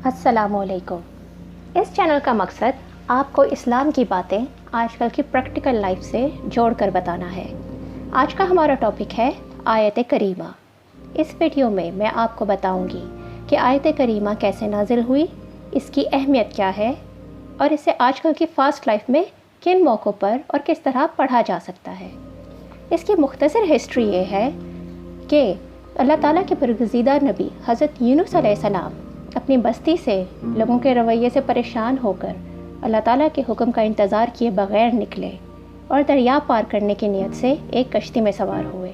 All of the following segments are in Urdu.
السلام علیکم۔ اس چینل کا مقصد آپ کو اسلام کی باتیں آج کل کی پریکٹیکل لائف سے جوڑ کر بتانا ہے۔ آج کا ہمارا ٹاپک ہے آیت کریمہ۔ اس ویڈیو میں آپ کو بتاؤں گی کہ آیت کریمہ کیسے نازل ہوئی، اس کی اہمیت کیا ہے اور اسے آج کل کی فاسٹ لائف میں کن موقعوں پر اور کس طرح پڑھا جا سکتا ہے۔ اس کی مختصر ہسٹری یہ ہے کہ اللہ تعالیٰ کے برگزیدہ نبی حضرت یونس علیہ السلام اپنی بستی سے لوگوں کے رویے سے پریشان ہو کر اللہ تعالیٰ کے حکم کا انتظار کیے بغیر نکلے اور دریا پار کرنے کی نیت سے ایک کشتی میں سوار ہوئے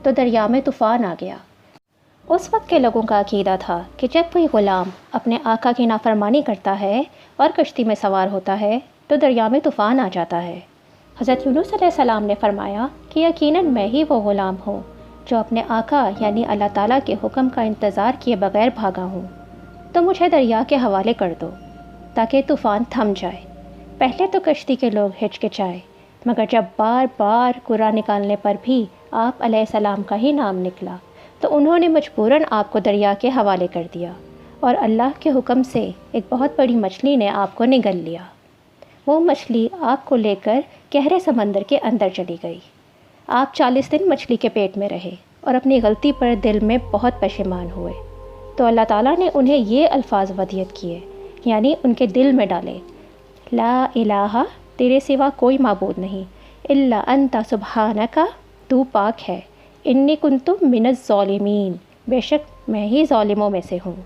تو دریا میں طوفان آ گیا۔ اس وقت کے لوگوں کا عقیدہ تھا کہ جب کوئی غلام اپنے آقا کی نافرمانی کرتا ہے اور کشتی میں سوار ہوتا ہے تو دریا میں طوفان آ جاتا ہے۔ حضرت یونس علیہ السلام نے فرمایا کہ یقیناً میں ہی وہ غلام ہوں جو اپنے آقا یعنی اللہ تعالیٰ کے حکم کا انتظار کیے بغیر بھاگا ہوں، تو مجھے دریا کے حوالے کر دو تاکہ طوفان تھم جائے۔ پہلے تو کشتی کے لوگ ہچکچائے، مگر جب بار بار قرآن نکالنے پر بھی آپ علیہ السلام کا ہی نام نکلا تو انہوں نے مجبوراً آپ کو دریا کے حوالے کر دیا اور اللہ کے حکم سے ایک بہت بڑی مچھلی نے آپ کو نگل لیا۔ وہ مچھلی آپ کو لے کر گہرے سمندر کے اندر چلی گئی۔ آپ 40 دن مچھلی کے پیٹ میں رہے اور اپنی غلطی پر دل میں بہت پشیمان ہوئے تو اللہ تعالیٰ نے انہیں یہ الفاظ ودیت کیے، یعنی ان کے دل میں ڈالے، لا الہ، تیرے سوا کوئی معبود نہیں، الا انت سبحانک، تو پاک ہے، انی کنت من الظالمین، بے شک میں ہی ظالموں میں سے ہوں۔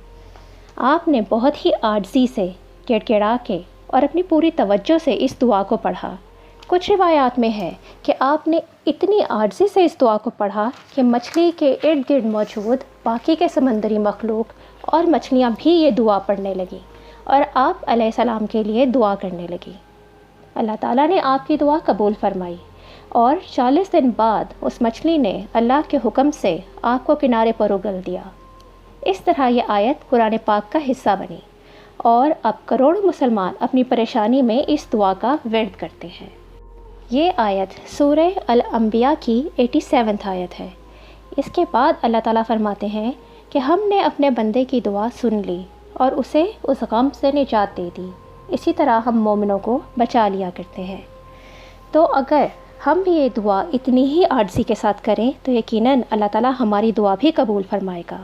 آپ نے بہت ہی عاجزی سے گڑ گڑا کے اور اپنی پوری توجہ سے اس دعا کو پڑھا۔ کچھ روایات میں ہے کہ آپ نے اتنی عاجزی سے اس دعا کو پڑھا کہ مچھلی کے ارد گرد موجود باقی کے سمندری مخلوق اور مچھلیاں بھی یہ دعا پڑھنے لگیں اور آپ علیہ السلام کے لیے دعا کرنے لگیں۔ اللہ تعالیٰ نے آپ کی دعا قبول فرمائی اور 40 دن بعد اس مچھلی نے اللہ کے حکم سے آپ کو کنارے پر اگل دیا۔ اس طرح یہ آیت قرآن پاک کا حصہ بنی اور اب کروڑوں مسلمان اپنی پریشانی میں اس دعا کا ورد کرتے ہیں۔ یہ آیت سورہ الانبیاء کی 87 آیت ہے۔ اس کے بعد اللہ تعالیٰ فرماتے ہیں کہ ہم نے اپنے بندے کی دعا سن لی اور اسے اس غم سے نجات دے دی، اسی طرح ہم مومنوں کو بچا لیا کرتے ہیں۔ تو اگر ہم بھی یہ دعا اتنی ہی عاجزی کے ساتھ کریں تو یقیناً اللہ تعالیٰ ہماری دعا بھی قبول فرمائے گا۔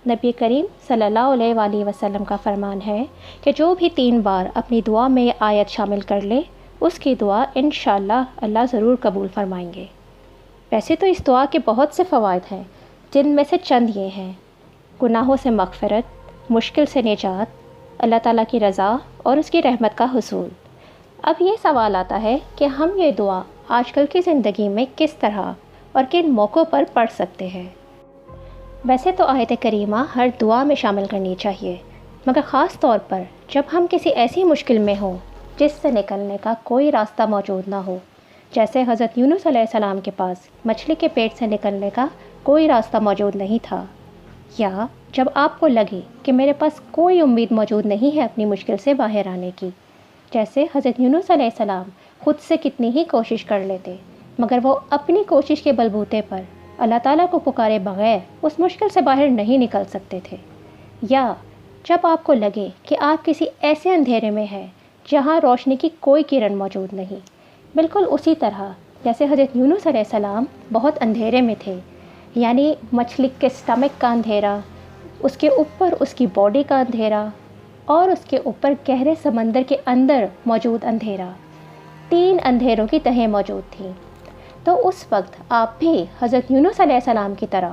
نبی کریم صلی اللہ علیہ وآلہ وسلم کا فرمان ہے کہ جو بھی 3 بار اپنی دعا میں یہ آیت شامل کر لے اس کی دعا انشاءاللہ اللہ ضرور قبول فرمائیں گے۔ ویسے تو اس دعا کے بہت سے فوائد ہیں، جن میں سے چند یہ ہیں: گناہوں سے مغفرت، مشکل سے نجات، اللہ تعالیٰ کی رضا اور اس کی رحمت کا حصول۔ اب یہ سوال آتا ہے کہ ہم یہ دعا آج کل کی زندگی میں کس طرح اور کن موقعوں پر پڑھ سکتے ہیں؟ ویسے تو آیت کریمہ ہر دعا میں شامل کرنی چاہیے، مگر خاص طور پر جب ہم کسی ایسی مشکل میں ہوں جس سے نکلنے کا کوئی راستہ موجود نہ ہو، جیسے حضرت یونس علیہ السلام کے پاس مچھلی کے پیٹ سے نکلنے کا کوئی راستہ موجود نہیں تھا، یا جب آپ کو لگے کہ میرے پاس کوئی امید موجود نہیں ہے اپنی مشکل سے باہر آنے کی، جیسے حضرت یونس علیہ السلام خود سے کتنی ہی کوشش کر لیتے مگر وہ اپنی کوشش کے بلبوتے پر اللہ تعالیٰ کو پکارے بغیر اس مشکل سے باہر نہیں نکل سکتے تھے، یا جب آپ کو لگے کہ آپ کسی ایسے اندھیرے میں ہیں جہاں روشنی کی کوئی کرن موجود نہیں، بالکل اسی طرح جیسے حضرت یونس علیہ السلام بہت اندھیرے میں تھے، یعنی مچھلی کے سٹمک کا اندھیرا، اس کے اوپر اس کی باڈی کا اندھیرا اور اس کے اوپر گہرے سمندر کے اندر موجود اندھیرا، 3 اندھیروں کی تہیں موجود تھیں، تو اس وقت آپ بھی حضرت یونس علیہ السلام کی طرح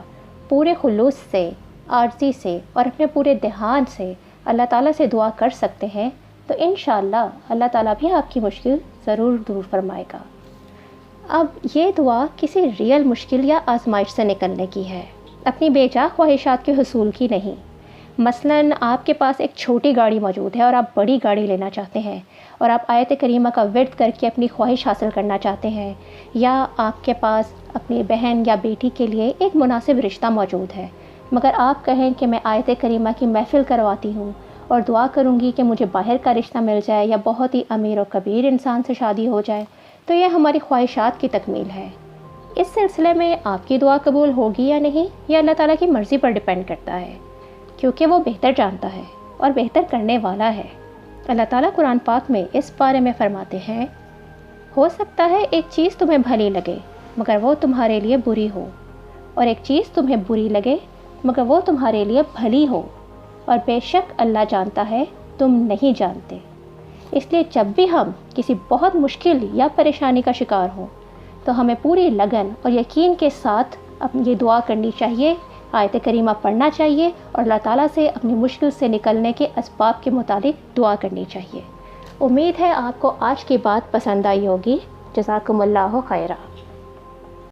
پورے خلوص سے، عاجزی سے اور اپنے پورے دھیان سے اللہ تعالیٰ سے دعا کر سکتے ہیں، تو انشاءاللہ اللہ تعالیٰ بھی آپ کی مشکل ضرور دور فرمائے گا۔ اب یہ دعا کسی ریئل مشکل یا آزمائش سے نکلنے کی ہے، اپنی بے جا خواہشات کے حصول کی نہیں۔ مثلاً آپ کے پاس ایک چھوٹی گاڑی موجود ہے اور آپ بڑی گاڑی لینا چاہتے ہیں اور آپ آیت کریمہ کا ورد کر کے اپنی خواہش حاصل کرنا چاہتے ہیں، یا آپ کے پاس اپنی بہن یا بیٹی کے لیے ایک مناسب رشتہ موجود ہے، مگر آپ کہیں کہ میں آیت کریمہ کی محفل کرواتی ہوں اور دعا کروں گی کہ مجھے باہر کا رشتہ مل جائے یا بہت ہی امیر و کبیر انسان سے شادی ہو جائے، تو یہ ہماری خواہشات کی تکمیل ہے۔ اس سلسلے میں آپ کی دعا قبول ہوگی یا نہیں، یہ اللہ تعالیٰ کی مرضی پر ڈیپینڈ کرتا ہے، کیونکہ وہ بہتر جانتا ہے اور بہتر کرنے والا ہے۔ اللہ تعالیٰ قرآن پاک میں اس بارے میں فرماتے ہیں، ہو سکتا ہے ایک چیز تمہیں بھلی لگے مگر وہ تمہارے لیے بری ہو، اور ایک چیز تمہیں بری لگے مگر وہ تمہارے لیے بھلی ہو، اور بے شک اللہ جانتا ہے تم نہیں جانتے۔ اس لیے جب بھی ہم کسی بہت مشکل یا پریشانی کا شکار ہوں تو ہمیں پوری لگن اور یقین کے ساتھ یہ دعا کرنی چاہیے، آیت کریمہ پڑھنا چاہیے اور اللہ تعالیٰ سے اپنی مشکل سے نکلنے کے اسباب کے مطابق دعا کرنی چاہیے۔ امید ہے آپ کو آج کی بات پسند آئی ہوگی۔ جزاکم اللہ خیرہ۔